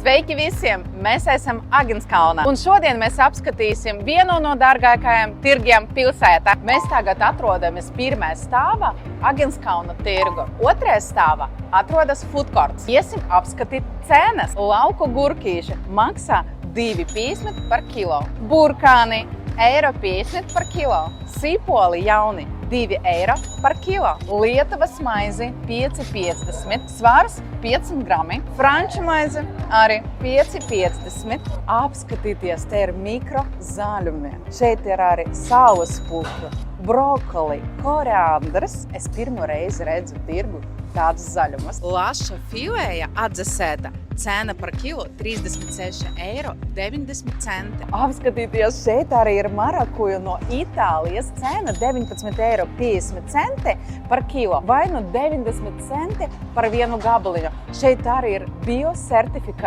Sveiki visiem! Mēs esam Agenskalnā. Un šodien mēs apskatīsim vienu no dārgākajiem tirgiem pilsētā. Mēs tagad atrodamies pirmā stāvā Agenskalna tirgu. Otrajā stāvā atrodas food courts. Iesim apskatīt cenas. Lauku gurkīši maksā 2,50 par kilo. Burkāni €1,50 par kilo. Sīpoli jauni 2 eiro par kilo. Lietuvas maizi 5,50. Svars 500 grami. Franču maizi arī 5,50. Apskatieties, te ir mikro zaļumi. Šeit ir arī saules puķu, brokoli, koriandrs. Es pirmo reizi redzu tirgu tādus zaļumus. Laša filēja atdzesēta. Cena par kilo 36,90 €. Apskatieties, šeit arī ir marakuja no Itālijas. Cena 19,50 € par kilo vai 90 centi par vienu gabaliņu. Šeit arī ir biosertifikāti.